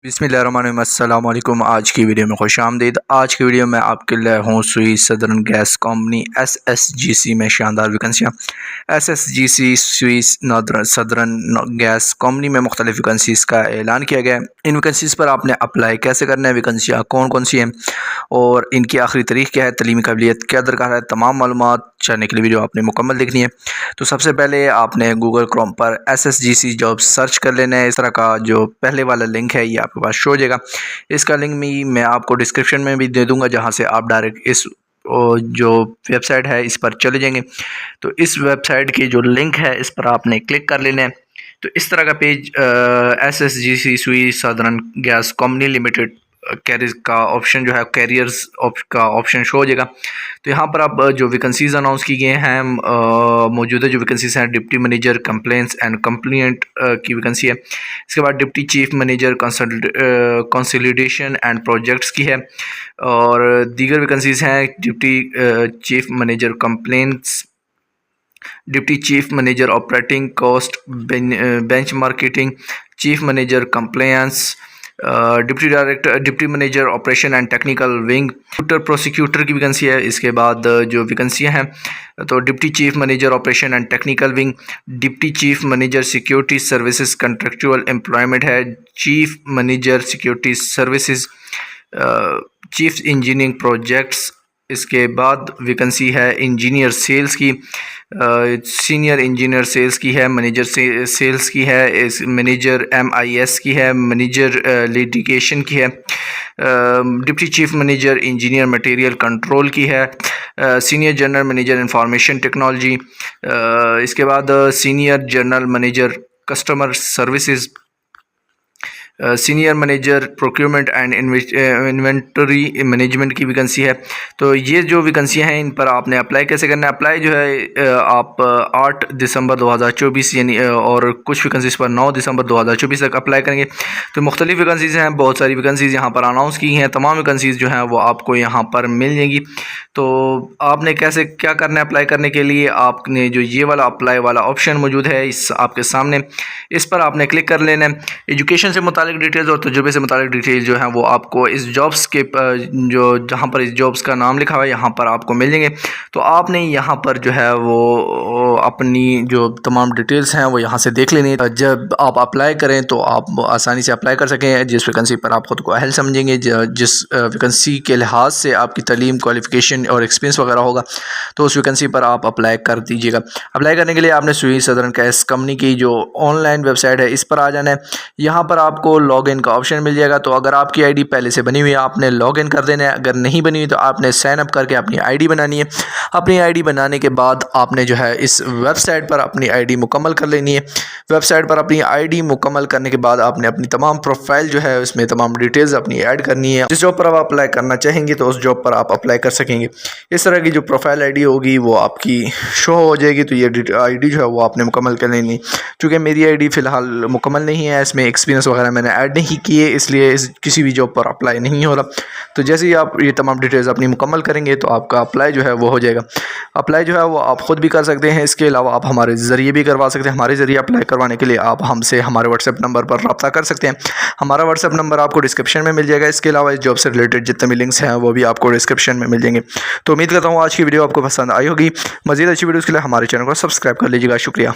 बिस्मिल्लाहिर्रहमानिर्रहीम। अस्सलाम वालेकुम। आज की वीडियो में खुशामदीद। आज की वीडियो में आपके लिए हूँ सुई सदर्न गैस कंपनी SSGC में शानदार वैकेंसियाँ। SSGC Sui southern gas company में मुख्तलिफ वैकेंसीज़ का ऐलान किया गया है। इन वैकेंसीज़ पर आपने अप्लाई कैसे करना है, वैकेंसियाँ कौन कौन सी हैं और इनकी आखिरी तारीख क्या है, तलीमी काबिलियत क्या दरकार है, तमाम मालूमात जानने के लिए वीडियो आपने मुकम्मल देखनी है। तो सबसे पहले आपने गूगल क्रोम पर SSGC जॉब सर्च कर लेना है। इस तरह का जो पहले वाला लिंक है ये आपके पास शो हो जाएगा। इसका लिंक भी मैं आपको डिस्क्रिप्शन में भी दे दूंगा, जहां से आप डायरेक्ट इस जो वेबसाइट है इस पर चले जाएंगे। तो इस वेबसाइट की जो लिंक है इस पर आपने क्लिक कर लेना है। तो इस तरह का page SSGC Sui southern gas company limited career का ऑप्शन जो है कैरियर्स का ऑप्शन शो हो जाएगा। तो यहाँ पर आप जो वैकेंसीज अनाउंस की गए हैं, मौजूदा जो वैकेंसीज हैं, deputy manager complaints and complaint की वैकेंसी है। इसके बाद deputy chief manager consolidation and projects की है और दीगर वैकेंसीज हैं deputy chief manager complaints, deputy chief manager operating cost bench marketing, chief manager compliance, deputy director, deputy manager operation and technical wing, prosecutor की vacancy है। इसके बाद जो वैकेंसियां हैं तो deputy chief manager operation and technical wing, deputy chief manager security services contractual employment है, chief manager security services, chief engineering projects. इसके बाद वैकेंसी है इंजीनियर सेल्स की, सीनियर इंजीनियर सेल्स की है, मैनेजर सेल्स की है, इस मैनेजर MIS की है, मैनेजर लिटिगेशन की है, deputy chief manager engineer material control की है, senior general manager information technology, इसके बाद senior general manager customer services, senior manager procurement and inventory management की वैकेंसी है। तो ये जो वैकेंसियाँ हैं इन पर आपने अप्लाई कैसे करना है। अप्लाई जो है आप 8 दिसंबर 2024 यानी और कुछ वैकेंसीज़ पर 9 दिसंबर 2024 तक अप्लाई करेंगे। तो मुख्तलिफ वैकेंसीज़ हैं, बहुत सारी वैकेंसीज़ यहाँ पर अनाउंस की हैं। तमाम वैकेंसीज़ जो हैं वो आपको यहाँ पर मिल जाएंगी। तो आपने कैसे क्या करना है अप्लाई करने के लिए, आपने जो ये वाला अप्लाई वाला ऑप्शन मौजूद है इस आपके सामने, इस पर आपने क्लिक कर लेना है। एजुकेशन से मुतालिक डिटेल्स और तजुर्बे से मुतालिक डिटेल्स जो हैं वो आपको इस जॉब्स के जो जहाँ पर इस जॉब्स का नाम लिखा हुआ है यहाँ पर आपको मिल जाएंगे। तो आपने यहाँ पर जो है वो अपनी जो तमाम डिटेल्स हैं वो यहाँ से देख लेनी है। जब आप अप्लाई करें तो आप आसानी से अप्लाई कर सकें जिस वैकेंसी पर आप ख़ुद को अहल समझेंगे, जिस वैकेंसी के लिहाज से आपकी तालीम, क्वालिफ़िकेशन और एक्सपीरियंस वगैरह होगा, तो उस वैकेंसी पर आप अप्लाई कर दीजिएगा। अप्लाई करने के लिए आपने सुई सदर्न गैस कंपनी की जो ऑनलाइन वेबसाइट है इस पर आ जाना है। यहाँ पर आपको लॉगिन का ऑप्शन मिल जाएगा। तो अगर आपकी आईडी पहले से बनी हुई है आपने लॉगिन कर देना है, अगर नहीं बनी हुई तो आपने साइन अप करके अपनी आईडी बनानी है। अपनी आईडी बनाने के बाद आपने जो है इस वेबसाइट पर अपनी आईडी मुकम्मल कर लेनी है। वेबसाइट पर अपनी आईडी मुकम्मल करने के बाद आपने अपनी तमाम प्रोफाइल जो है उसमें तमाम डिटेल्स अपनी ऐड करनी है। जिस जॉब पर आप अप्लाई करना चाहेंगे तो उस जॉब पर आप अप्लाई कर सकेंगे। इस तरह की जो प्रोफाइल आईडी होगी वो आपकी शो हो जाएगी। तो ये आईडी जो है वो आपने मुकम्मल कर लेनी। चूँकि मेरी आईडी फ़िलहाल मुकम्मल नहीं है, इसमें एक्सपीरियंस वगैरह मैंने ऐड नहीं किए, इसलिए किसी भी जॉब पर अप्लाई नहीं हो रहा। तो जैसे ही आप ये तमाम डिटेल्स अपनी मुकम्मल करेंगे तो आपका अप्लाई जो है वो हो जाएगा। अप्लाई जो है वो आप ख़ुद भी कर सकते हैं, इसके अलावा आप हमारे ज़रिए भी करवा सकते हैं। हमारे ज़रिए अप्लाई करवाने के लिए आप हमसे हमारे व्हाट्सएप नंबर पर रब्ता कर सकते हैं। हमारा व्हाट्सएप नंबर आपको डिस्क्रिप्शन में मिल जाएगा। इसके अलावा इस जॉब से रिलेटेड जितने भी लिंक्स हैं वो भी आपको डिस्क्रिप्शन में मिल जाएंगे। तो उम्मीद करता हूँ आज की वीडियो आपको पसंद आई होगी। मज़ीद अच्छी वीडियोज़ के लिए हमारे चैनल को सब्सक्राइब कर लीजिएगा। शुक्रिया।